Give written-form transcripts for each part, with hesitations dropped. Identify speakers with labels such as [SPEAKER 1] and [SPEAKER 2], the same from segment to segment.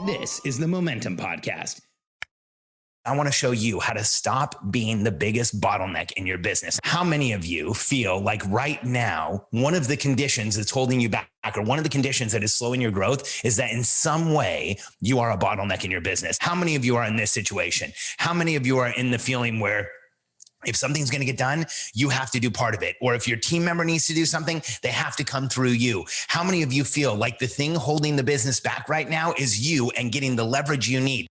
[SPEAKER 1] This is the Momentum Podcast.
[SPEAKER 2] I want to show you how to stop being the biggest bottleneck in your business. How many of you feel like right now, one of the conditions that's holding you back or one of the conditions that is slowing your growth is that in some way you are a bottleneck in your business? How many of you are in this situation? How many of you are in the feeling where if something's going to get done, you have to do part of it? Or if your team member needs to do something, they have to come through you. How many of you feel like the thing holding the business back right now is you and getting the leverage you need?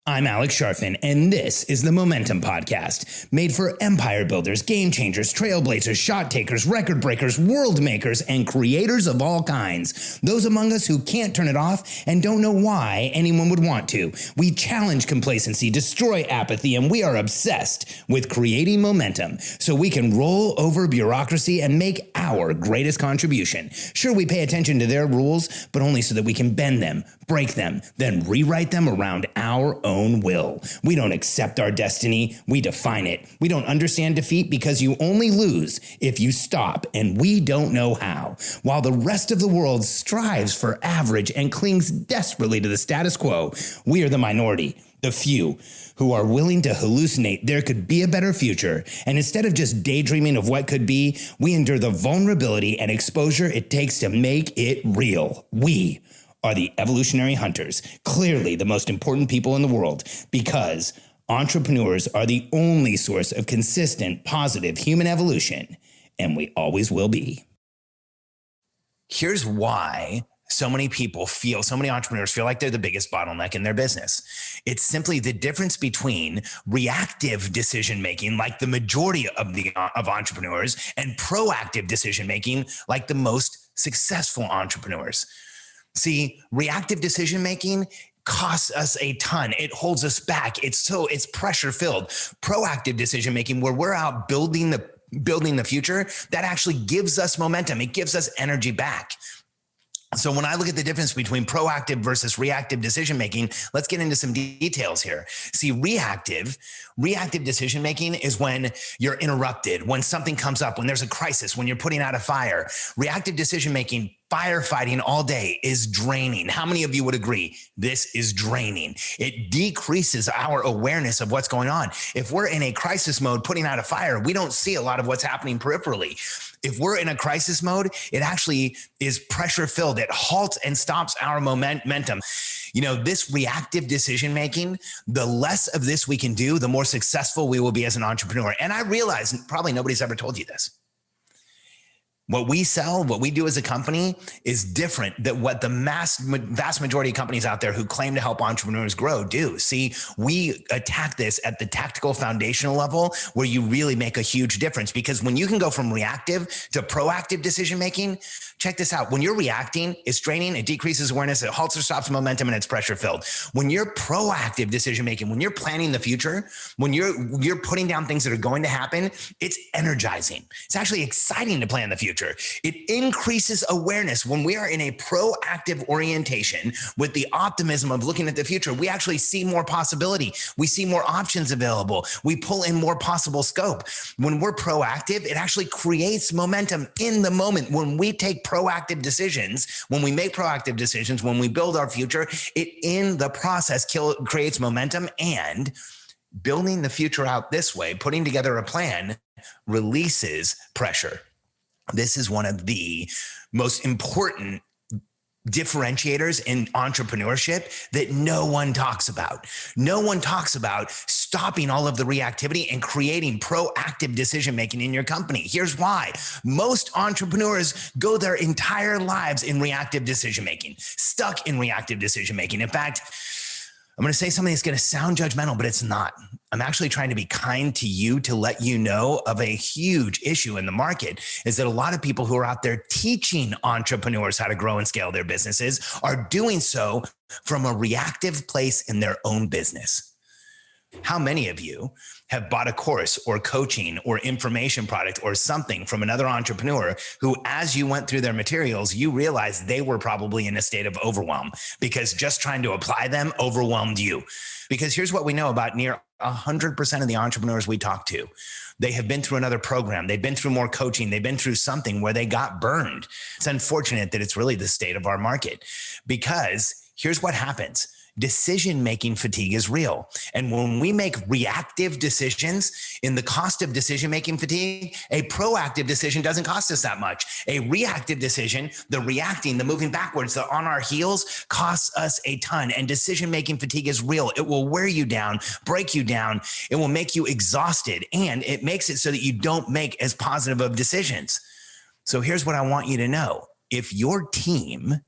[SPEAKER 1] I'm Alex Sharfin, and this is the Momentum Podcast, made for empire builders, game changers, trailblazers, shot takers, record breakers, world makers, and creators of all kinds. Those among us who can't turn it off and don't know why anyone would want to. We challenge complacency, destroy apathy, and we are obsessed with creating momentum so we can roll over bureaucracy and make our greatest contribution. Sure, we pay attention to their rules, but only so that we can bend them, break them, then rewrite them around our own will. We don't accept our destiny, we define it. We don't understand defeat because you only lose if you stop, and we don't know how. While the rest of the world strives for average and clings desperately to the status quo, we are the minority, the few, who are willing to hallucinate there could be a better future. And instead of just daydreaming of what could be, we endure the vulnerability and exposure it takes to make it real. We are the evolutionary hunters, clearly the most important people in the world, because entrepreneurs are the only source of consistent, positive human evolution, and we always will be.
[SPEAKER 2] Here's why so many entrepreneurs feel like they're the biggest bottleneck in their business. It's simply the difference between reactive decision-making, like the majority of entrepreneurs, and proactive decision-making, like the most successful entrepreneurs. See, reactive decision-making costs us a ton. It holds us back. It's pressure filled. Proactive decision-making, where we're out building the future, that actually gives us momentum. It gives us energy back. So when I look at the difference between proactive versus reactive decision-making, let's get into some details here. See, reactive decision-making is when you're interrupted, when something comes up, when there's a crisis, when you're putting out a fire. Reactive decision-making, firefighting all day, is draining. How many of you would agree? This is draining. It decreases our awareness of what's going on. If we're in a crisis mode putting out a fire, we don't see a lot of what's happening peripherally. If we're in a crisis mode, it actually is pressure filled. It halts and stops our momentum. You know, this reactive decision-making, the less of this we can do, the more successful we will be as an entrepreneur. And I realize probably nobody's ever told you this. What we sell, what we do as a company is different than what the vast majority of companies out there who claim to help entrepreneurs grow do. See, we attack this at the tactical foundational level where you really make a huge difference, because when you can go from reactive to proactive decision-making, check this out. When you're reacting, it's draining, it decreases awareness, it halts or stops momentum, and it's pressure filled. When you're proactive decision-making, when you're planning the future, when you're putting down things that are going to happen, it's energizing. It's actually exciting to plan the future. It increases awareness. When we are in a proactive orientation with the optimism of looking at the future, we actually see more possibility. We see more options available. We pull in more possible scope. When we're proactive, it actually creates momentum in the moment. When we take proactive decisions, when we make proactive decisions, when we build our future, it in the process creates momentum. And building the future out this way, putting together a plan, releases pressure. This is one of the most important differentiators in entrepreneurship that no one talks about. No one talks about stopping all of the reactivity and creating proactive decision-making in your company. Here's why. Most entrepreneurs go their entire lives in reactive decision-making, stuck in reactive decision-making. In fact, I'm going to say something that's going to sound judgmental, but it's not. I'm actually trying to be kind to you to let you know of a huge issue in the market, is that a lot of people who are out there teaching entrepreneurs how to grow and scale their businesses are doing so from a reactive place in their own business. How many of you have bought a course or coaching or information product or something from another entrepreneur who, as you went through their materials, you realized they were probably in a state of overwhelm because just trying to apply them overwhelmed you? Because here's what we know about near 100% of the entrepreneurs we talk to. They have been through another program. They've been through more coaching. They've been through something where they got burned. It's unfortunate that it's really the state of our market. because here's what happens. Decision-making fatigue is real. And when we make reactive decisions, in the cost of decision-making fatigue, a proactive decision doesn't cost us that much. A reactive decision, the reacting, the moving backwards, the on our heels, costs us a ton. And decision-making fatigue is real. It will wear you down, break you down. It will make you exhausted. And it makes it so that you don't make as positive of decisions. So here's what I want you to know. If your team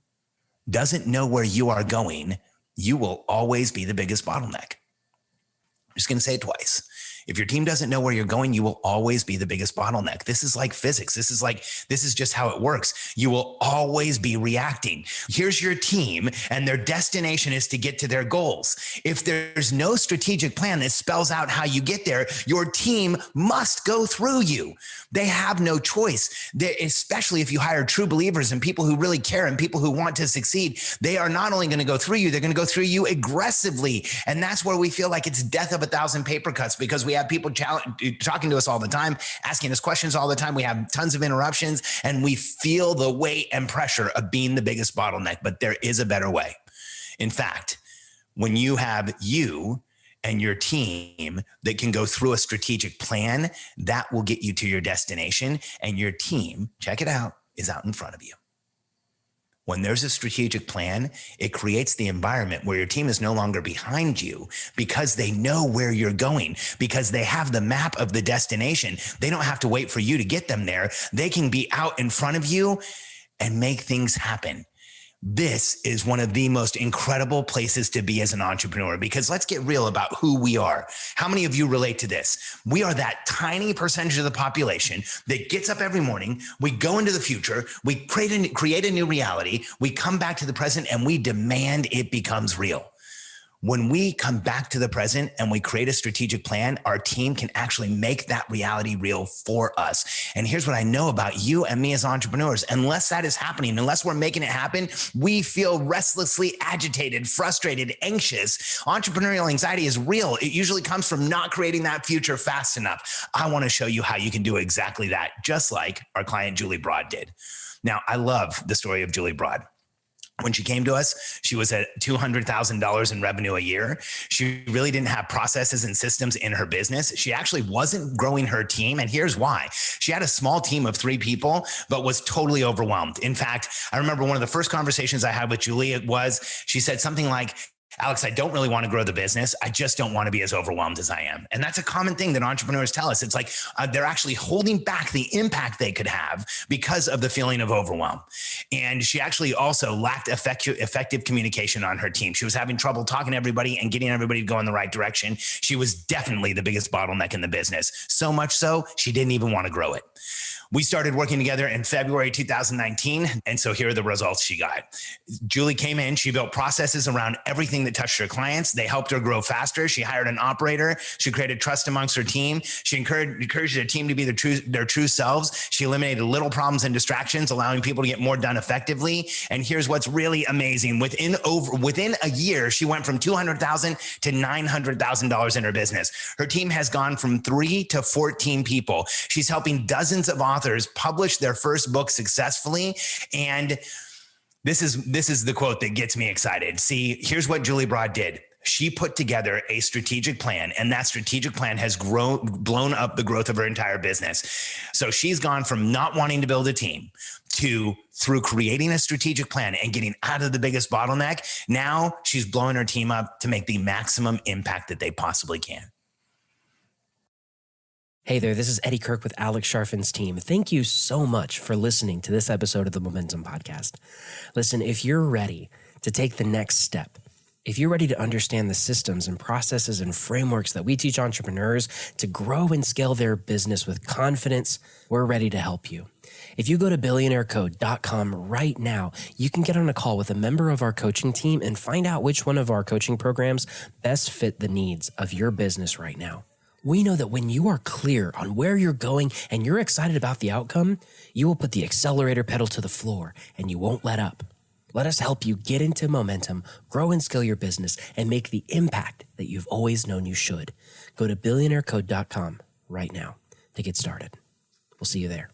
[SPEAKER 2] doesn't know where you are going, you will always be the biggest bottleneck. I'm just going to say it twice. If your team doesn't know where you're going, you will always be the biggest bottleneck. This is like physics. This is just how it works. You will always be reacting. Here's your team, and their destination is to get to their goals. If there's no strategic plan that spells out how you get there, your team must go through you. They have no choice. Especially if you hire true believers and people who really care and people who want to succeed, they are not only going to go through you, they're going to go through you aggressively. And that's where we feel like it's death of 1,000 paper cuts, because we have people talking to us all the time, asking us questions all the time. We have tons of interruptions, and we feel the weight and pressure of being the biggest bottleneck. But there is a better way. In fact, when you have you and your team that can go through a strategic plan, that will get you to your destination, and your team, check it out, is out in front of you. When there's a strategic plan, it creates the environment where your team is no longer behind you, because they know where you're going, because they have the map of the destination. They don't have to wait for you to get them there. They can be out in front of you and make things happen. This is one of the most incredible places to be as an entrepreneur, because let's get real about who we are. How many of you relate to this? We are that tiny percentage of the population that gets up every morning. We go into the future. We create a new reality. We come back to the present, and we demand it becomes real. When we come back to the present and we create a strategic plan, our team can actually make that reality real for us. And here's what I know about you and me as entrepreneurs. Unless that is happening, unless we're making it happen, we feel restlessly agitated, frustrated, anxious. Entrepreneurial anxiety is real. It usually comes from not creating that future fast enough. I want to show you how you can do exactly that, just like our client Julie Broad did. Now, I love the story of Julie Broad. When she came to us, she was at $200,000 in revenue a year. She really didn't have processes and systems in her business. She actually wasn't growing her team. And here's why. She had a small team of 3 people, but was totally overwhelmed. In fact, I remember one of the first conversations I had with Julie, she said something like, Alex, I don't really want to grow the business. I just don't want to be as overwhelmed as I am. And that's a common thing that entrepreneurs tell us. It's like they're actually holding back the impact they could have because of the feeling of overwhelm. And she actually also lacked effective communication on her team. She was having trouble talking to everybody and getting everybody to go in the right direction. She was definitely the biggest bottleneck in the business. So much so, she didn't even want to grow it. We started working together in February 2019. And so here are the results she got. Julie came in, she built processes around everything that touched her clients. They helped her grow faster. She hired an operator. She created trust amongst her team. She encouraged her team to be their true selves. She eliminated little problems and distractions, allowing people to get more done effectively. And here's what's really amazing. Within a year, she went from $200,000 to $900,000 in her business. Her team has gone from 3 to 14 people. She's helping dozens of authors publish their first book successfully. And this is the quote that gets me excited. See, here's what Julie Broad did. She put together a strategic plan, and that strategic plan has blown up the growth of her entire business. So she's gone from not wanting to build a team to, through creating a strategic plan and getting out of the biggest bottleneck, now she's blowing her team up to make the maximum impact that they possibly can.
[SPEAKER 3] Hey there, this is Eddie Kirk with Alex Charfen's team. Thank you so much for listening to this episode of the Momentum Podcast. Listen, if you're ready to take the next step, if you're ready to understand the systems and processes and frameworks that we teach entrepreneurs to grow and scale their business with confidence, we're ready to help you. If you go to billionairecode.com right now, you can get on a call with a member of our coaching team and find out which one of our coaching programs best fit the needs of your business right now. We know that when you are clear on where you're going and you're excited about the outcome, you will put the accelerator pedal to the floor and you won't let up. Let us help you get into momentum, grow and scale your business, and make the impact that you've always known you should. Go to billionairecode.com right now to get started. We'll see you there.